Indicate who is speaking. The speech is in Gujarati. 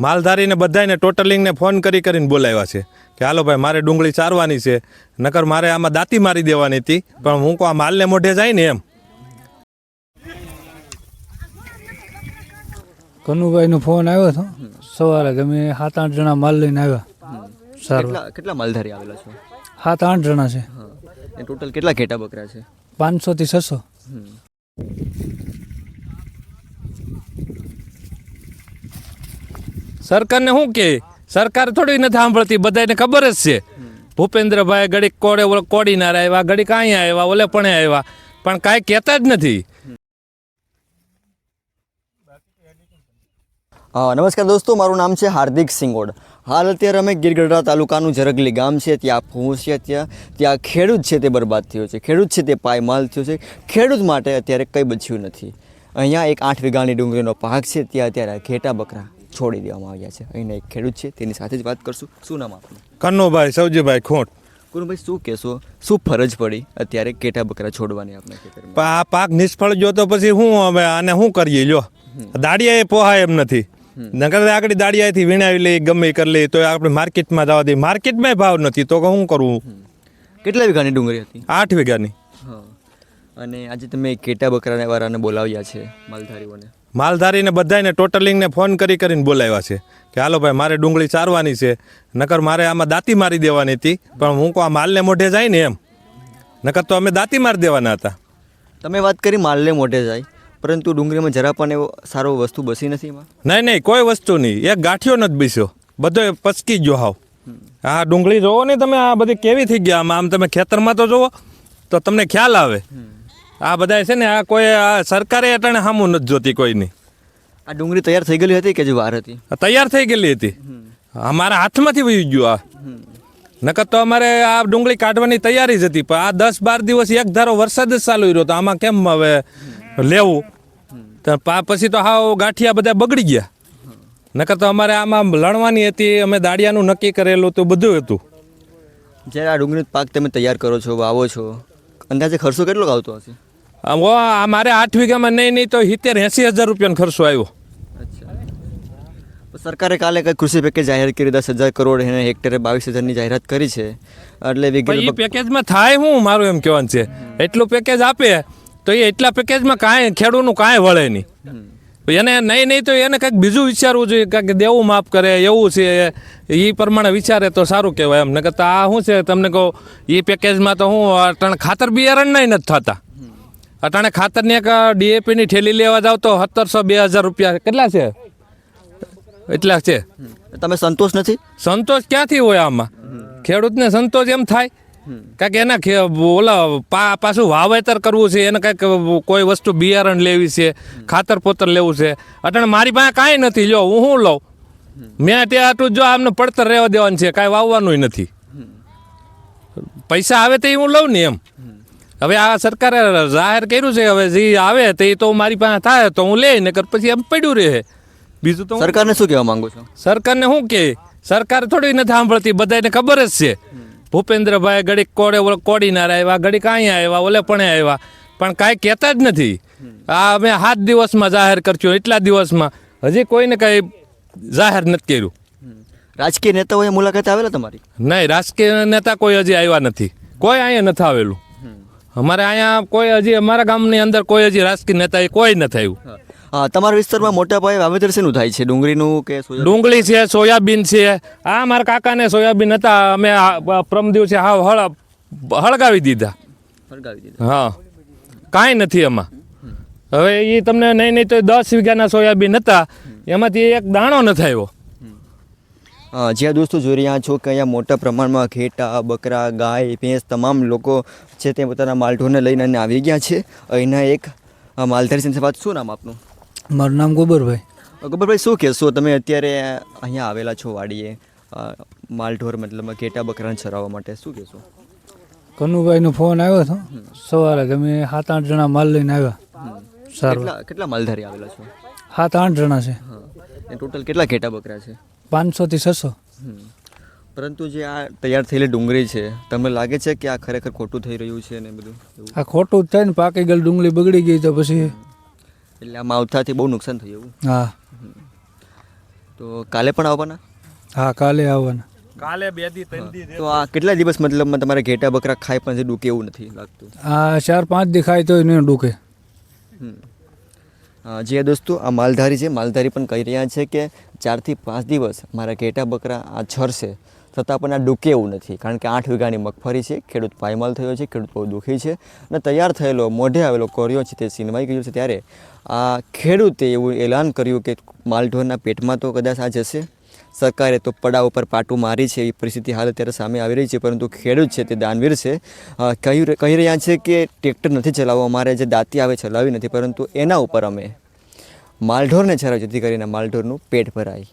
Speaker 1: માલધારીને બધાને ટોટલિંગને ફોન કરીને બોલાવ્યા છે કે હાલો ભાઈ મારે ડુંગળી ચારવાની છે, નકર મારે આમાં દાંતી મારી દેવાની હતી, પણ હું આ માલને મોઢે જાય ને એમ.
Speaker 2: કનુભાઈનો ફોન આવ્યો હતો સવારે કે અમે 7-8 જણા માલ લઈને આવ્યા. સારું.
Speaker 3: કેટલા માલધારી આવેલા છો?
Speaker 2: 7-8 જણા છે.
Speaker 3: ટોટલ કેટલા ઘેટા બકરા છે?
Speaker 2: 500 થી 600.
Speaker 1: સરકારને શું કે સરકાર થોડી નથી સાંભળતી, બધાને ખબર જ છે. ભૂપેન્દ્રભાઈ ઘડીક કોડીનાર આવ્યા, ઘડીક અહીંયા આવ્યા, ઓલે પણ આવ્યા, પણ કાંઈ કહેતા જ નથી.
Speaker 3: નમસ્કાર દોસ્તો, મારું નામ છે હાર્દિક સિંગોડ. હાલ અત્યારે અમે ગીરગઢડા તાલુકાનું જરગલી ગામ છે ત્યાં પહોંચ્યા. ત્યાં ખેડૂત છે તે બરબાદ થયો છે, ખેડૂત છે તે પાયમાલ થયો છે. ખેડૂત માટે અત્યારે કંઈ બચ્યું નથી. અહીંયા એક 8 વીઘાની ડુંગળીનો પાક છે, ત્યાં અત્યારે ઘેટા બકરા છોડી દેવામાં આવ્યા છે. અહીંના એક ખેડૂત છે તેની સાથે જ વાત કરશું. શું નામ આપનું?
Speaker 1: કન્નુભાઈ સૌજીભાઈ ખોટ.
Speaker 3: કનુભાઈ, શું કહેશો, શું ફરજ પડી અત્યારે ઘેટા બકરા છોડવાની આપણા ખેતરમાં?
Speaker 1: આ પાક નિષ્ફળ ગયો તો પછી શું હવે આને શું કરીએ? લ્યો, દાડિયા એ પોહાય એમ નથી. નકર આગળ દાડિયાથી વીણાવી લઈ, ગમે કરી લઈ, તો આપણે માર્કેટમાં જવા દઈએ. માર્કેટમાં ભાવ નથી તો શું કરવું?
Speaker 3: કેટલા વીઘાની ડુંગળી હતી?
Speaker 1: 8 વીઘાની.
Speaker 3: અને આજે તમે ઘેટા બકરાને વાળાને બોલાવ્યા છે, માલધારીઓને?
Speaker 1: માલધારીને બધાને ટોટલિંગને ફોન કરીને બોલાવ્યા છે કે હાલો ભાઈ મારે ડુંગળી ચારવાની છે, નકર મારે આમાં દાંતી મારી દેવાની હતી, પણ હું આ માલને મોઢે જાય ને એમ, નકર તો અમે દાંતી મારી દેવાના હતા.
Speaker 3: તમે વાત કરી માલને મોઢે જાય, પરંતુ ડુંગળીમાં જરા પણ એવો સારો વસ્તુ બસી નથી એમાં?
Speaker 1: નહીં, કોઈ વસ્તુ નહીં. એક ગાંઠિયો નથી બેસ્યો, બધો પચકી ગયો હાવ. આ ડુંગળી જોવો ને તમે, આ બધી કેવી થઈ ગયા. આમ તમે ખેતરમાં તો જોવો તો તમને ખ્યાલ આવે. આ બધા છે ને, આ કોઈ સરકારે અટાણે સામું નથી જોતી કોઈની.
Speaker 3: આ ડુંગળી તૈયાર થઈ ગયેલી હતી કે જે વાર હતી?
Speaker 1: તૈયાર થઈ ગયેલી હતી, અમારા હાથમાંથી વહી ગયું. આ નકર તો અમારે આ ડુંગળી કાઢવાની તૈયારી જ હતી, પણ આ 10-12 દિવસ એક ધારો વરસાદ જ ચાલુ રહ્યો, તો આમાં કેમ હવે લેવું? પછી તો હાવ ગાંઠિયા બધા બગડી ગયા. નકર તો અમારે આમાં લણવાની હતી, અમે દાડિયાનું નક્કી કરેલું તો બધું હતું.
Speaker 3: જ્યારે આ ડુંગળીનો પાક તમે તૈયાર કરો છો, વાવો છો, અંદાજે ખર્ચો કેટલો આવતો હશે?
Speaker 1: મારે 8 વીઘામાં નહીં તો 70-80 હજાર રૂપિયાનો ખર્ચો આવ્યો.
Speaker 3: સરકારે કાલે કંઈ કૃષિ પેકેજ જાહેર કરી 10,000 કરોડ એને હેક્ટરે 22,000ની જાહેરાત કરી છે. એટલે
Speaker 1: એ પેકેજમાં થાય હું, મારું એમ કહેવાનું છે, એટલું પેકેજ આપે તો એ એટલા પેકેજમાં કાંઈ ખેડૂતનું કાંઈ વળે નહીં. એને નહીં તો એને કંઈક બીજું વિચારવું જોઈએ, કાંઈક દેવું માફ કરે એવું છે, એ પ્રમાણે વિચારે તો સારું કહેવાય એમ. નકર તો આ શું છે તમને કહું, એ પેકેજમાં તો હું અટાણે ખાતર બિયારણ નહીં નથી થતા. અટાણે ખાતરની એક DAPની ઠેલી લેવા જાવ તો 1700-2000 રૂપિયા કેટલા છે, એટલા છે.
Speaker 3: તમે સંતોષ નથી?
Speaker 1: સંતોષ ક્યાંથી હોય આમાં? ખેડૂતને સંતોષ એમ થાય કાંઈક એના ઓલા પાછું વાવેતર કરવું છે, એને કાંઈક કોઈ વસ્તુ બિયારણ લેવી છે, ખાતર પોતર લેવું છે. અટાણે મારી પાસે કાંઈ નથી. લ્યો, હું શું લઉં? મેં ત્યાં આટલું જો આમને પડતર રહેવા દેવાનું છે, કાંઈ વાવવાનું નથી. પૈસા આવે તો હું લઉં ને એમ. હવે આ સરકારે જાહેર કર્યું છે, હવે જે આવે તે તો મારી પાસે થાય તો હું લઈ, નકર પછી એમ પડ્યું રહે. બીજું તો
Speaker 3: સરકારને શું કહેવા માંગુ છો?
Speaker 1: સરકારને શું કે સરકાર થોડી નથી સાંભળતી, બધાને ખબર જ છે. ભૂપેન્દ્રભાઈ ઘડીક કોડીનાર આવ્યા, ઘડીક અહીંયા આવ્યા, ઓલે પણ આવ્યા, પણ કાંઈ કહેતા જ નથી. આ અમે 7 દિવસમાં જાહેર કરશું, એટલા દિવસમાં હજી કોઈને કાંઈ જાહેર નથી કર્યું.
Speaker 3: રાજકીય નેતાઓએ મુલાકાત આવેલા તમારી? નહીં,
Speaker 1: રાજકીય નેતા કોઈ હજી આવ્યા નથી, કોઈ અહીંયા નથી આવેલું. અમારે અહીંયા કોઈ હજી અમારા ગામની અંદર કોઈ હજી રાજકીય નેતા કોઈ નથી આવ્યું.
Speaker 3: તમારા વિસ્તારમાં મોટા પાયે વાવેતર શેનું થાય છે? ડુંગળીનું કે
Speaker 1: ડુંગળી છે, સોયાબીન છે. આ મારા કાકાને સોયાબીન હતા, અમે પ્રમ દિવસે હાવ હળગાવી દીધા. હા, કાંઈ નથી એમાં. હવે એ તમને નહીં તો 10 વીઘાના સોયાબીન હતા, એમાંથી એક દાણો નથી આવ્યો.
Speaker 3: જ્યાં દોસ્તો જોઈ રહ્યા છો કે અહીંયા મોટા પ્રમાણમાં ઘેટા, બકરા, ગાય, ભેંસ તમામ લોકો છે તે પોતાના માલઢોરને લઈને આવી ગયા છે. અહીંના એક માલધારી સાથે વાત. શું નામ આપનું?
Speaker 2: મારું નામ ગોબરભાઈ.
Speaker 3: ગોબરભાઈ, શું કહેશો, તમે અત્યારે અહીંયા આવેલા છો વાડીએ માલઢોર મતલબ ઘેટા બકરાને ચરાવવા માટે, શું કહેશો?
Speaker 2: કનુભાઈનો ફોન આવ્યો હતો સવારે કે અમે 7-8 જણા માલ લઈને આવ્યા. સારું.
Speaker 3: કેટલા માલધારી આવેલા છો?
Speaker 2: 7-8 જણા છે.
Speaker 3: ટોટલ કેટલા ઘેટા બકરા છે?
Speaker 2: 500 થી 600.
Speaker 3: પરંતુ જે આ તૈયાર થયેલી ડુંગળી છે, તમને લાગે છે કે આ ખરેખર ખોટું થઈ રહ્યું છે ને બધું?
Speaker 2: આ ખોટું જ થાય ને, પાકી ગયેલી ડુંગળી બગડી ગઈ તો પછી
Speaker 3: એટલે આ માવઠાથી બહુ નુકસાન થયું એવું?
Speaker 2: હા.
Speaker 3: તો કાલે પણ આવવાના?
Speaker 2: હા કાલે આવવાના.
Speaker 1: કાલે 2 દી 3 દી
Speaker 3: તો આ કેટલા દિવસ મતલબમાં તમારે ઘેટા બકરા ખાય પણ છે ડૂકે એવું નથી લાગતું?
Speaker 2: આ 4-5 દેખાય તો એને ડૂકે.
Speaker 3: જે દોસ્તો આ માલધારી છે, માલધારી પણ કહી રહ્યા છે કે 4 થી 5 દિવસ મારા ઘેટા બકરા આ છરશે છતાં પણ આ ડૂકે એવું નથી, કારણ કે 8 વીઘાની મગફળી છે, ખેડૂત પાયમાલ થયો છે, ખેડૂત બહુ દુઃખી છે અને તૈયાર થયેલો મોઢે આવેલો કોરિયો છે તે સીનવાઈ ગયો છે. ત્યારે આ ખેડૂતે એવું એલાન કર્યું કે માલઢોરના પેટમાં તો કદાચ આ જશે. સરકારે તો પડા ઉપર પાટું મારી છે, એવી પરિસ્થિતિ હાલ અત્યારે સામે આવી રહી છે, પરંતુ ખેડૂત છે તે દાનવીર છે. કહી રહ્યા છે કે ટ્રેક્ટર નથી ચલાવવું, અમારે જે દાંતી આવે ચલાવી નથી, પરંતુ એના ઉપર અમે માલઢોરને ચરાવ્યું જેથી કરીને માલઢોરનું પેટ ભરાય.